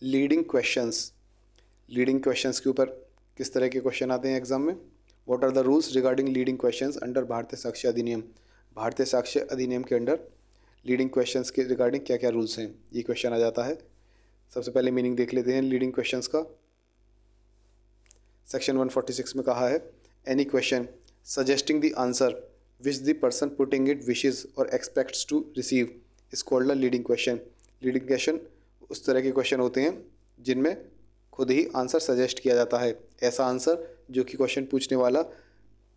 Leading questions के ऊपर किस तरह के क्वेश्चन आते हैं एग्जाम में। What are the rules regarding leading questions under Bharatiya Sakshya Adhiniyam. Bharatiya Sakshya Adhiniyam के अंडर लीडिंग क्वेश्चंस के रिगार्डिंग क्या क्या रूल्स हैं, ये क्वेश्चन आ जाता है। सबसे पहले मीनिंग देख लेते हैं लीडिंग क्वेश्चंस का। सेक्शन 146 में कहा है, any question suggesting the answer which the person putting it wishes or expects to receive is called a leading question. Leading question उस तरह के क्वेश्चन होते हैं जिनमें खुद ही आंसर सजेस्ट किया जाता है। ऐसा आंसर जो कि क्वेश्चन पूछने वाला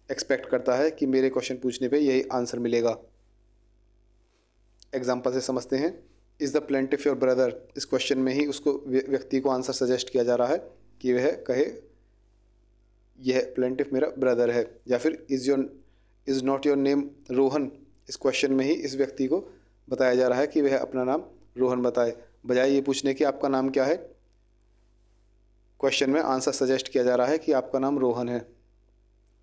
एक्सपेक्ट करता है कि मेरे क्वेश्चन पूछने पे यही आंसर मिलेगा। एग्जाम्पल से समझते हैं। Is the plaintiff your brother. इस क्वेश्चन में ही उसको व्यक्ति को आंसर सजेस्ट किया जा रहा है कि वह कहे यह प्लेंटिफ मेरा ब्रदर है। या फिर is not your name Rohan. इस क्वेश्चन में ही इस व्यक्ति को बताया जा रहा है कि वह अपना नाम रोहन बताए, बजाय ये पूछने कि आपका नाम क्या है। क्वेश्चन में आंसर सजेस्ट किया जा रहा है कि आपका नाम रोहन है।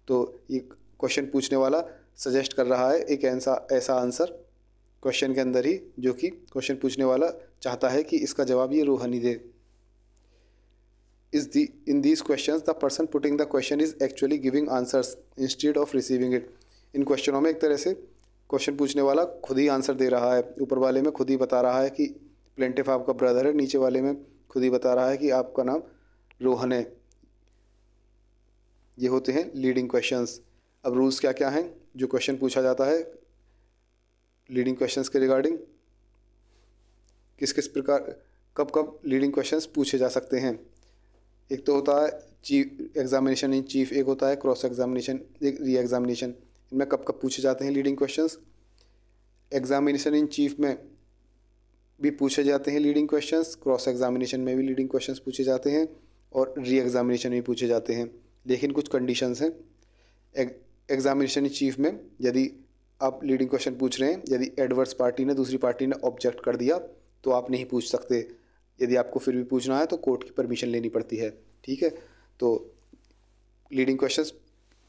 तो ये क्वेश्चन पूछने वाला सजेस्ट कर रहा है एक ऐसा आंसर क्वेश्चन के अंदर ही जो कि क्वेश्चन पूछने वाला चाहता है कि इसका जवाब ये रोहन ही दे। In these questions the person putting the question is actually giving answers instead of receiving it। इन क्वेश्चनों में एक तरह से क्वेश्चन पूछने वाला खुद ही आंसर दे रहा है। ऊपर वाले में खुद ही बता रहा है कि प्लेंटिफ आपका ब्रदर है, नीचे वाले में खुद ही बता रहा है कि आपका नाम रोहन है। ये होते हैं लीडिंग क्वेश्चंस। अब रूल्स क्या क्या हैं जो क्वेश्चन पूछा जाता है लीडिंग क्वेश्चंस के रिगार्डिंग, किस किस प्रकार कब कब लीडिंग क्वेश्चंस पूछे जा सकते हैं। एक तो होता है चीफ एग्जामिनेशन इन चीफ, एक होता है क्रॉस एग्जामिनेशन, एक री एग्जामिनेशन। इनमें कब कब पूछे जाते हैं leading questions. Examination in chief में भी पूछे जाते हैं लीडिंग क्वेश्चंस, क्रॉस एग्जामिनेशन में भी लीडिंग क्वेश्चंस पूछे जाते हैं और री एग्जामिनेशन में भी पूछे जाते हैं। लेकिन कुछ कंडीशंस हैं। एग्जामिनेशन इन चीफ में यदि आप लीडिंग क्वेश्चन पूछ रहे हैं, यदि एडवर्स पार्टी ने दूसरी पार्टी ने ऑब्जेक्ट कर दिया तो आप नहीं पूछ सकते। यदि आपको फिर भी पूछना है तो कोर्ट की परमिशन लेनी पड़ती है। ठीक है, तो leading questions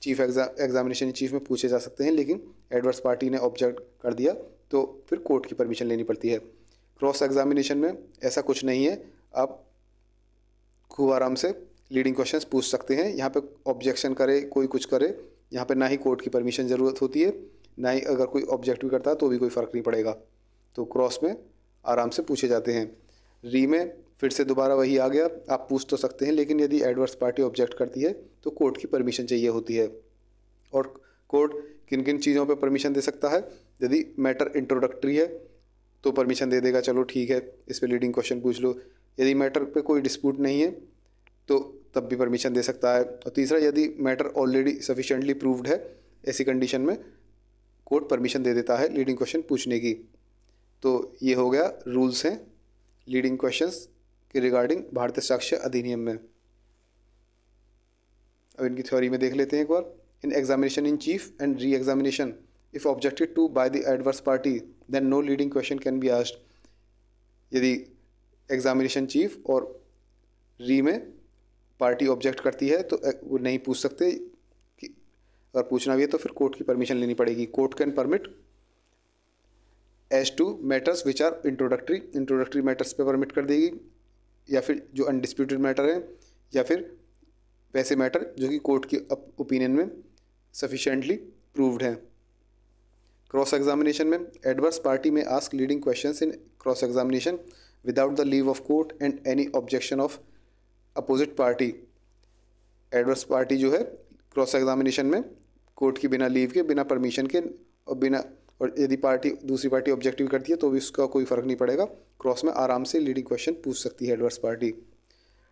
chief examination chief में पूछे जा सकते हैं, लेकिन एडवर्स पार्टी ने ऑब्जेक्ट कर दिया तो फिर कोर्ट की परमिशन लेनी पड़ती है। क्रॉस एग्जामिनेशन में ऐसा कुछ नहीं है, आप खूब आराम से लीडिंग क्वेश्चंस पूछ सकते हैं। यहाँ पे ऑब्जेक्शन करे कोई कुछ करे, यहाँ पे ना ही कोर्ट की परमिशन ज़रूरत होती है, ना ही अगर कोई ऑब्जेक्ट भी करता है तो भी कोई फ़र्क नहीं पड़ेगा। तो क्रॉस में आराम से पूछे जाते हैं। री में फिर से दोबारा वही आ गया, आप पूछ तो सकते हैं लेकिन यदि एडवर्स पार्टी ऑब्जेक्ट करती है तो कोर्ट की परमिशन चाहिए होती है। और कोर्ट किन किन चीज़ों पे परमिशन दे सकता है। यदि मैटर इंट्रोडक्टरी है तो परमिशन दे देगा, चलो ठीक है इस पे लीडिंग क्वेश्चन पूछ लो। यदि मैटर पे कोई डिस्प्यूट नहीं है तो तब भी परमिशन दे सकता है। और तीसरा, यदि मैटर ऑलरेडी सफिशेंटली प्रूव्ड है, ऐसी कंडीशन में कोर्ट परमिशन दे देता है लीडिंग क्वेश्चन पूछने की। तो ये हो गया रूल्स हैं लीडिंग क्वेश्चंस के रिगार्डिंग भारतीय साक्ष्य अधिनियम में। अब इनकी थ्योरी में देख लेते हैं एक बार। In examination in chief and re examination if objected to by the adverse party then no leading question can be asked. यदि एग्जामिनेशन चीफ और री में पार्टी ऑब्जेक्ट करती है तो वो नहीं पूछ सकते, कि अगर पूछना भी है तो फिर कोर्ट की परमिशन लेनी पड़ेगी। Court can permit as to matters which are introductory matters पे परमिट कर देगी, या फिर जो अनडिस्प्यूटेड मैटर है, या फिर वैसे मैटर जो कि कोर्ट की ओपिनियन में सफिशेंटली प्रूव्ड हैं। क्रॉस एग्जामिनेशन में एडवर्स पार्टी में ask leading questions in cross examination without the leave of court and any objection of opposite party. Adverse party जो है क्रॉस एग्जामिनेशन में कोर्ट की बिना लीव के, बिना परमिशन के और यदि दूसरी पार्टी ऑब्जेक्टिव करती है तो भी उसका कोई फ़र्क नहीं पड़ेगा। क्रॉस में आराम से लीडिंग क्वेश्चन पूछ सकती है एडवर्स पार्टी।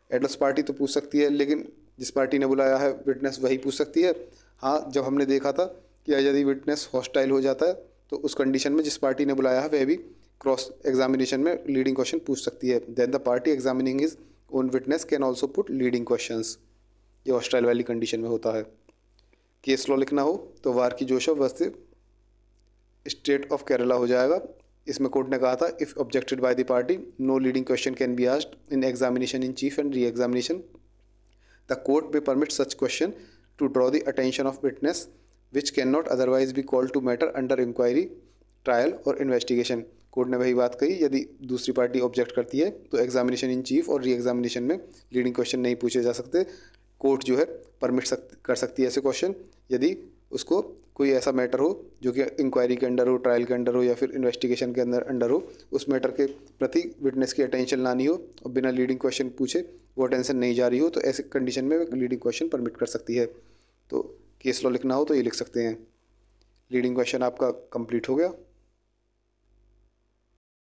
एडवर्स पार्टी तो पूछ सकती है लेकिन जिस पार्टी ने बुलाया है विटनेस वही पूछ सकती है। हाँ, जब हमने देखा था कि यदि विटनेस हॉस्टाइल हो जाता है तो उस कंडीशन में जिस पार्टी ने बुलाया है वह भी क्रॉस एग्जामिनेशन में लीडिंग क्वेश्चन पूछ सकती है। Then the party examining his own witness can also put leading questions. ये हॉस्टाइल वाली कंडीशन में होता है। केस लॉ लिखना हो तो वार की जोशफ वस्ती स्टेट ऑफ केरला हो जाएगा। इसमें कोर्ट ने कहा था if objected by the party no leading question can be asked in examination in chief and re examination the court may permit such question to draw the attention of witness which can not otherwise be called to matter under inquiry, trial और investigation. Court ने वही बात कही, यदि दूसरी party object करती है तो एग्जामिनेशन इन चीफ और री एग्जामिनेशन में लीडिंग क्वेश्चन नहीं पूछे जा सकते। कोर्ट जो है परमिट कर सकती है ऐसे क्वेश्चन यदि उसको कोई ऐसा मैटर हो जो कि इंक्वायरी के अंडर हो, ट्रायल के अंडर हो या फिर इन्वेस्टिगेशन के अंडर हो, उस मैटर के प्रति विटनेस की अटेंशन लानी हो और बिना लीडिंग क्वेश्चन पूछे वो अटेंशन नहीं जा रही हो, तो ऐसे कंडीशन में लीडिंग क्वेश्चन परमिट कर सकती है। तो केस लॉ लिखना हो तो ये लिख सकते हैं। लीडिंग क्वेश्चन आपका कंप्लीट हो गया।